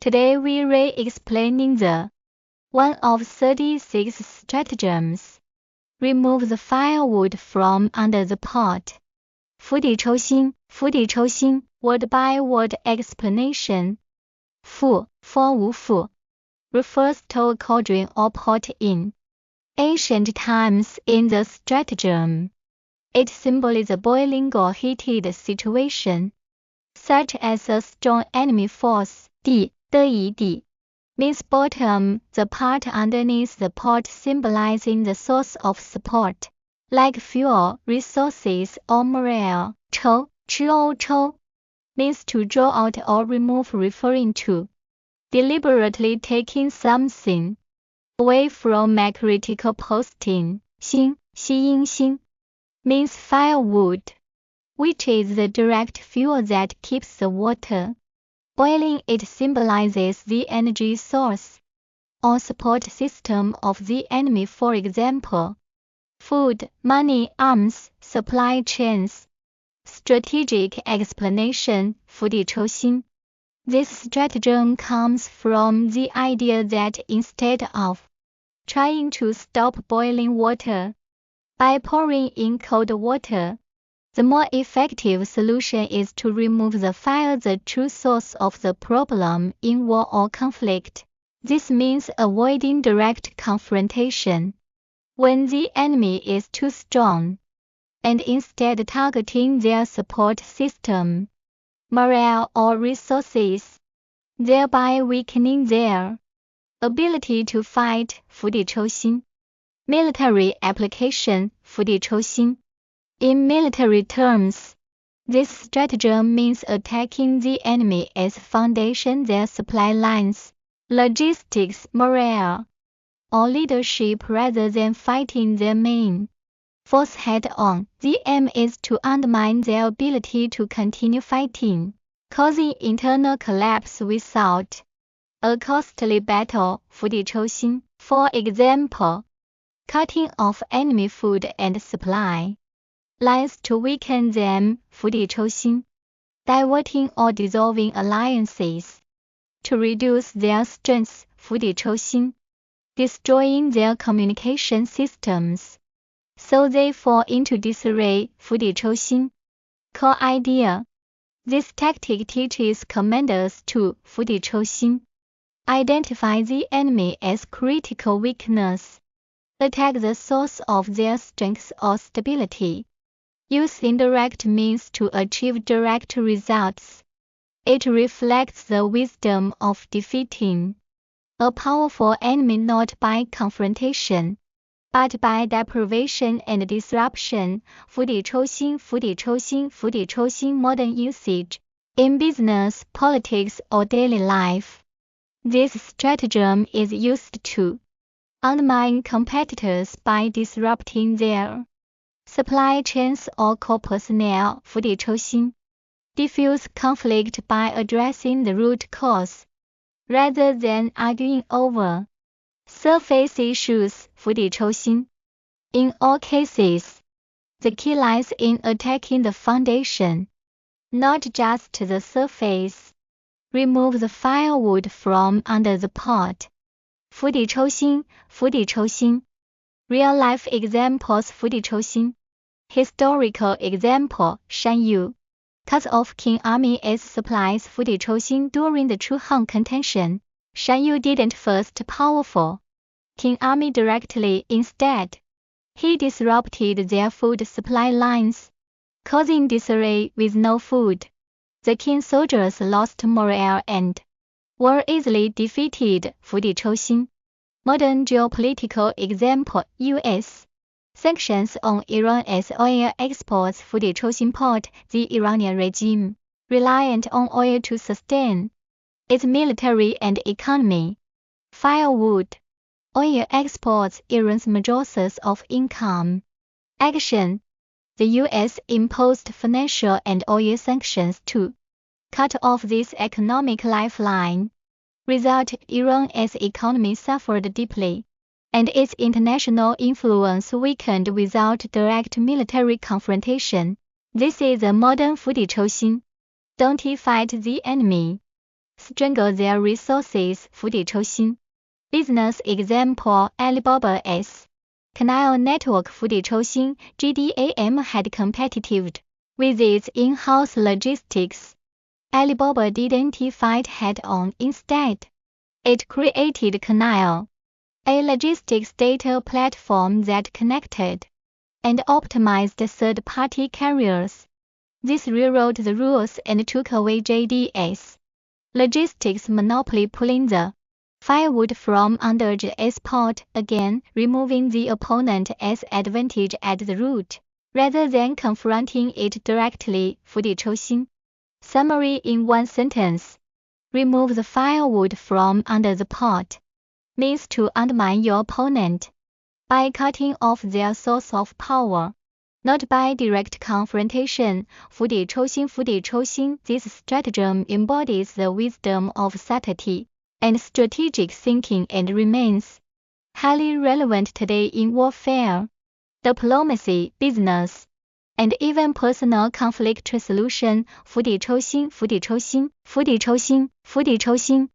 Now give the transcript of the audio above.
Today we re-explaining the one of 36 stratagems. Remove the firewood from under the pot. 釜底抽薪, word by word explanation. 釜 for 无釜 refers to a cauldron or pot in ancient times in the stratagem. It symbolizes a boiling or heated situation, such as a strong enemy force. 底 的以底 means bottom, the part underneath the pot symbolizing the source of support, like fuel, resources, or morale. 抽 抽 means to draw out or remove, referring to deliberately taking something away from a critical posting. 薪 吸阴薪 means firewood, which is the direct fuel that keeps the water boiling. It symbolizes the energy source or support system of the enemy, for example, food, money, arms, supply chains. Strategic explanation. 釜底抽薪 This stratagem comes from the idea that instead of trying to stop boiling water by pouring in cold water, the more effective solution is to remove the fire, the true source of the problem in war or conflict. This means avoiding direct confrontation when the enemy is too strong, and instead targeting their support system, morale, or resources, thereby weakening their ability to fight. 釜底抽薪 Military application. 釜底抽薪 In military terms, this stratagem means attacking the enemy as foundation, their supply lines, logistics, morale, or leadership, rather than fighting their main force head-on. The aim is to undermine their ability to continue fighting, causing internal collapse without a costly battle. 釜底抽薪 For example, cutting off enemy food and supply lines to weaken them. 釜底抽薪 Diverting or dissolving alliances to reduce their strength. 釜底抽薪 Destroying their communication systems so they fall into disarray. 釜底抽薪 Core idea. This tactic teaches commanders to 釜底抽薪 identify the enemy as critical weakness, attack the source of their strength or stability, use indirect means to achieve direct results. It reflects the wisdom of defeating a powerful enemy not by confrontation, but by deprivation and disruption. 釜底抽薪 釜底抽薪 Modern usage in business, politics, or daily life. This stratagem is used to undermine competitors by disrupting their supply chains or core personnel. 釜底抽薪 Diffuse conflict by addressing the root cause, rather than arguing over surface issues. 釜底抽薪 In all cases, the key lies in attacking the foundation, not just the surface. Remove the firewood from under the pot. 釜底抽薪 Real life examples. 釜底抽薪 Historical example. 山友 Cuts off King army as supplies. 釜底抽薪 During the Chu-Han contention, Shan Yu didn't first powerful King army directly. Instead, he disrupted their food supply lines, causing disarray. With no food, the Qing soldiers lost morale and were easily defeated. 釜底抽薪 Modern geopolitical example. U.S. sanctions on Iran as oil exports. 釜底抽薪 Port. The Iranian regime, reliant on oil to sustain its military and economy. Firewood. Oil exports, Iran's major source of income. Action. The U.S. imposed financial and oil sanctions to cut off this economic lifeline. Result: Iran's economy suffered deeply, and its international influence weakened without direct military confrontation. This is a modern 釜底抽薪. Don't fight the enemy. strangle their resources 釜底抽薪 Business example Alibaba's Canal Network 釜底抽薪 GDAM had competitive with its in-house logistics. Alibaba didn't fight head-on, instead, it created Canal, a logistics data platform that connected and optimized third-party carriers. This rewrote the rules and took away JD's logistics monopoly, pulling the firewood from under the export, again removing the opponent's advantage at the root, rather than confronting it directly. 釜底抽薪 Summary in one sentence. Remove the firewood from under the pot means to undermine your opponent by cutting off their source of power, not by direct confrontation. 釜底抽薪 釜底抽薪 This stratagem embodies the wisdom of subtlety and strategic thinking and remains highly relevant today in warfare, diplomacy, business, and even personal conflict resolution. 釜底抽薪釜底抽薪釜底抽薪釜底抽薪